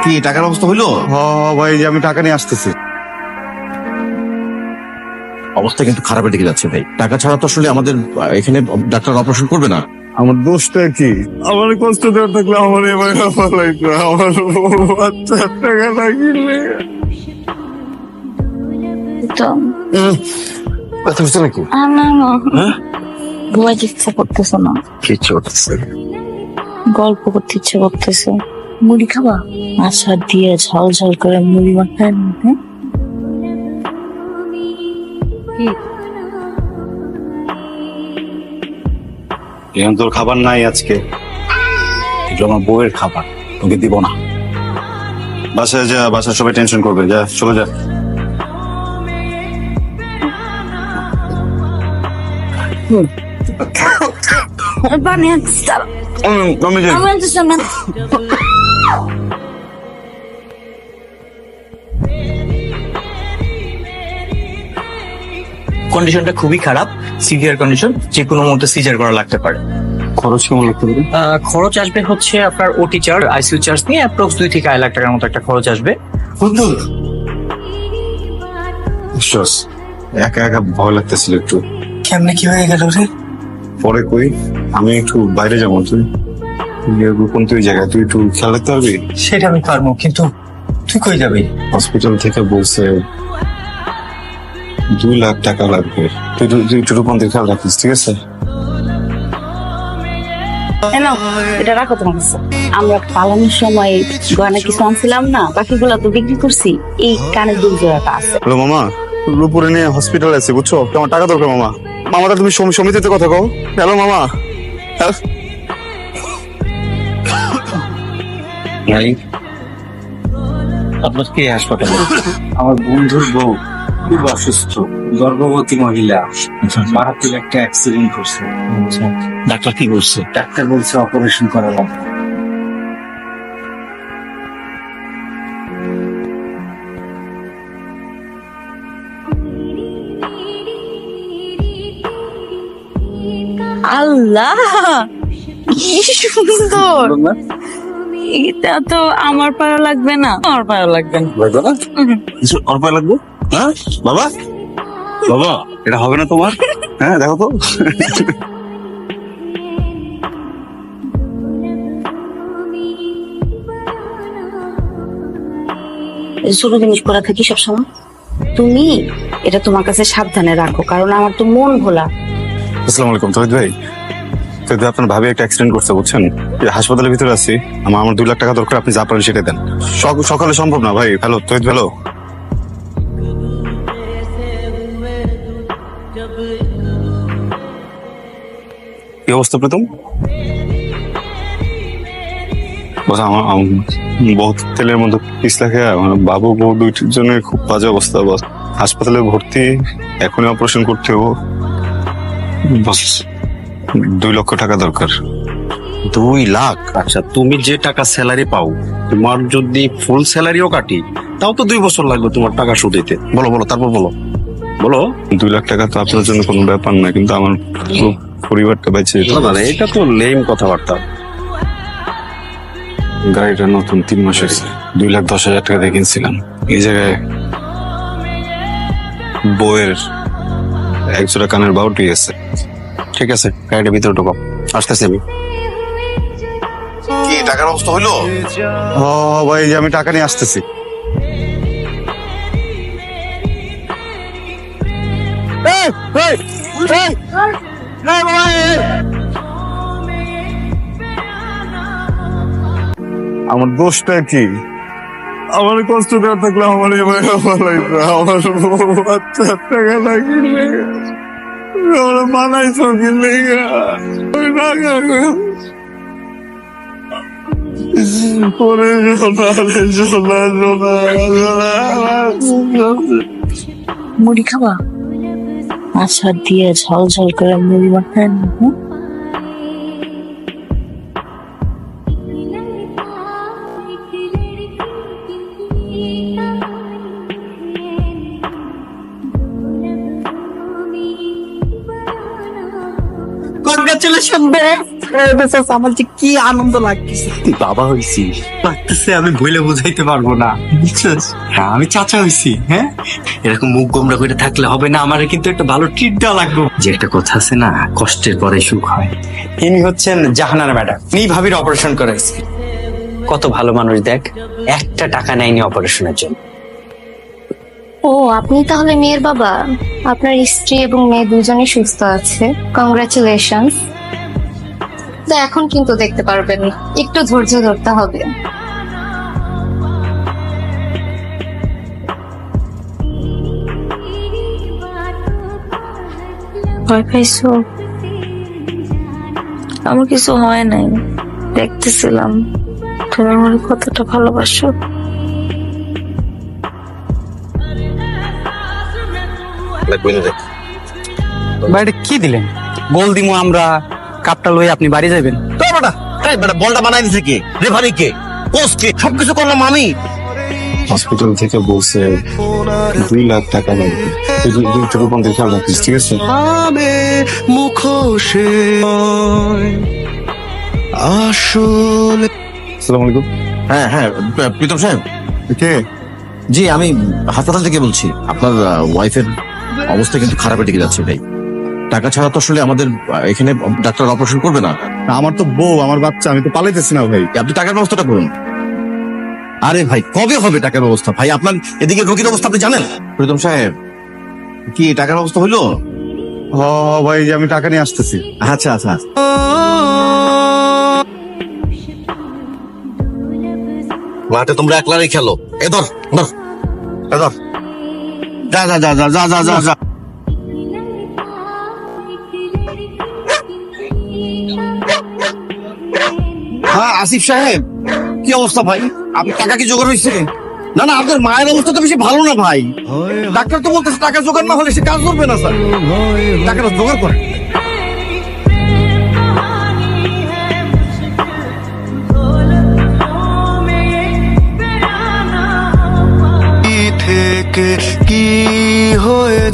কি টাকার অবস্থা হইলো? ভাই যে আমি টাকা নিয়ে আসতেছি। অবস্থা কিন্তু খারাপের দিকে যাচ্ছে ভাই। টাকা ছাড়া তো আসলে আমাদের এখানে ডাক্তার অপারেশন করবে না। আমার দোষটা কি? আমার কষ্ট দেওয়ার থাকলে আমার এবার আমার বাচ্চার টাকা লাগিলে কথা বুঝতে নাকি? হ্যাঁ? ঘুমাইতে ইচ্ছা করতেছে না, কিচ্ছু করতেছে না। গল্প করতে ইচ্ছে করতেছে। মুড়ি খাবা? আশা দিয়ে ঝাল ঝাল করে মুড়ি মাখায় নিতে। এখন তোর খাবার নাই আজকে, এগুলো আমার বউয়ের খাবার, তোকে দিব না। বাসায় যা, বাসায় সবাই টেনশন করবে, যা চলে যা। বানিয়ে আনছিস দাঁড়া। আমি যাই। আমি আনছিস না। কন্ডিশনটা খুবই খারাপ, সিভিয়ার কন্ডিশন, যে কোনো মুহূর্তে সিজার করা লাগতে পারে। খরচ কেমন লাগতে পারে? খরচ আসবে হচ্ছে আপনার ওটি চার্জ, আইসিইউ চার্জ নিয়ে অ্যাপ্রক্স 2 থেকে 2.5 লাখ টাকার মতো একটা খরচ আসবে। বিশ্বাস, একা একা ভয় লাগতেছিল একটু। কেমনে কি হয়ে গেল রে? পরে কই, আমি একটু বাইরে যাবো, তুই গোপন তুই জায়গায়, তুই একটু খেয়াল রাখতে পারবি? সেটা আমি পারবো, কিন্তু তুই কই যাবি? হসপিটাল থেকে বলছে 2 লাখ টাকা লাগবে, তুই একটু রূপন্তীর খেয়াল রাখিস, ঠিক আছে? নাও, এটা রাখো তোমার কাছে। আমরা পালানোর সময় গয়না কিছু আনছিলাম না, বাকিগুলো তো বিক্রি করছি। এই কানের দুল জোড়াটা আছে। হ্যালো মামা, রূপুরে নিয়ে হসপিটাল আছে বুঝছো? আমার টাকা দরকার মামা। মামাটা তুমি সমিতিতে কথা কও। হ্যালো মামা। আপনার কি হাসপাতালে? আমার বন্ধুর বউ খুব অসুস্থ, গর্ভবতী মহিলা, মারাত্মক একটা অ্যাক্সিডেন্ট করছে। ডাক্তার কি বলছে? ডাক্তার বলছে অপারেশন করা লাগবে। আল্লাহ, কি সুন্দর! এটা তো আমার পারা লাগবে না, আমার পারা লাগবে না। লাগবে না? কিছু অল্প লাগবে? হ্যাঁ বাবা, বাবা এটা হবে না তোমার? হ্যাঁ দেখো তো। ছোট জিনিস পড়া থাকি সবসময়। তুমি এটা তোমার কাছে সাবধানে রাখো, কারণ আমার তো মন ভোলা। আসসালামু আলাইকুম তহিদ ভাই। তহিদ ভাই, আপনার ভাবি একটা অ্যাক্সিডেন্ট করছে বুঝছেন, হাসপাতালের ভিতরে আছি। আমার 2 লাখ টাকা দরকার, আপনি যা পারেন সেটা দেন। সকালে সম্ভব না ভাই। হ্যালো তহিদ, হ্যালো। কি অবস্থা প্রীতম? বস আমার বহুত তেলের মধ্যে পিছলা খেয়ে বাবু বউ দুইজনের খুব বাজে অবস্থা। বস হাসপাতালে ভর্তি, এখনই অপারেশন করতে হবো। বস 2 লক্ষ টাকা দরকার। 2 লাখ? আচ্ছা, তুমি যে টাকা স্যালারি পাও, তোমার যদি ফুল স্যালারিও কাটি, তাও তো 2 বছর লাগবে তোমার টাকা শোধ দিতে। বলো বলো, তারপর বলো বলো। 2 লাখ টাকা তো আপনার জন্য কোনো ব্যাপার না, কিন্তু আমার পুরো পরিবারটা বেঁচে যেত। না না, এটা তো লেম কথাবার্তা। গাড়িটা নতুন 3 মাসের, 2,10,000 টাকা দিয়ে কিনছিলাম। এই জায়গায় বইয়ের 1 জোড়া কানের বাউটি আছে। ঠিক আছে, গাড়িটা ভিতরে ঢোকাও, আসতেছি আমি। কি টাকার অবস্থা হইলো? ভাই যে আমি টাকা নিয়ে আসতেছি। আমার দোষটা কি? আমার কষ্ট দেওয়ার থাকলে আমার এবার আমার বাচ্চার টাকা লাগিলে আমার মানাইছো কিনলে মুড়ি খাবা? আশা দিয়ে ঝাল ঝাল করে মুড়ি মাখায় নিতে। Congratulation babe. আমার যে কি আনন্দ লাগতেছে। তুই বাবা হইছিস লাগতেছে, আমি বইলে বুঝাইতে পারবো না, বুঝছিস? হ্যাঁ, আমি চাচা হইছি। হ্যাঁ, এরকম মুখ গোমরা করে থাকলে হবে না, আমার কিন্তু একটা ভালো ট্রিট দেওয়া লাগবে। যে একটা কথা আছে না, কষ্টের পরে সুখ হয়। ইনি হচ্ছেন জাহানারা ম্যাডাম, ইনি ভাবির অপারেশন করাইছে। কত ভালো মানুষ দেখ, একটা টাকা নেয়নি অপারেশনের জন্য। ও, আপনি তাহলে মেয়ের বাবা? আপনার স্ত্রী এবং মেয়ে দুজনেই সুস্থ আছে, কংগ্রাচুলেশনস। তো এখন কিন্তু দেখতে পারবেন না, একটু ধৈর্য ধরতে হবে। ভয় পাইছো? আমার কিছু হয় নাই, দেখতেছিলাম তুমি আমার কতটা ভালোবাসো। ভাই কি দিলেন? গোল দিমু আমরা, কাপটা লই আপনি বাড়ি যাবেন। বলটা বানাই দিছে কে? রেফারি কে? কোচ কে? সবকিছু করলাম আমি। হসপিটাল থেকে বলছে 2 লাখ টাকা লাগবে। তুই ছোট বোন দেখে রাখিস, ঠিক আছে? আসসালামু আলাইকুম। হ্যাঁ হ্যাঁ, প্রীতম সাহেব। কে? জি, আমি হাসপাতাল থেকে বলছি। আপনার ওয়াইফের অবস্থা কিন্তু খারাপের দিকে যাচ্ছে ভাই। টাকা ছাড়া তো আসলে আমাদের এখানে ডাক্তার অপারেশন করবে না। আমার তো বউ, আমার বাচ্চা, আমি তো পালাইতেছি না ভাই। আপনি টাকার ব্যবস্থাটা করুন। আরে ভাই, কবে হবে টাকার ব্যবস্থা? ভাই আপনার এদিকে রোগীর অবস্থা আপনি জানেন? প্রীতম সাহেব, কি টাকার ব্যবস্থা হইলো? ভাই, যে আমি টাকা নিয়ে আসতেছি। আচ্ছা আচ্ছা। মাঠে তোমরা একলারই খেলো। এ ধর ধর, এ ধর। যা যা যা যা যা যা যা যা। হ্যাঁ আসিফ সাহেব, কি অবস্থা ভাই? আপনি টাকা কি জোগাড় হয়েছে? না না, আপনার মায়ের অবস্থা তো বেশি ভালো না ভাই। ডাক্তার তো বলতেছে টাকা জোগাড় না হলে সে কাজ করবে না স্যার। টাকাটা জোগাড় করে। থেকে কি হয়ে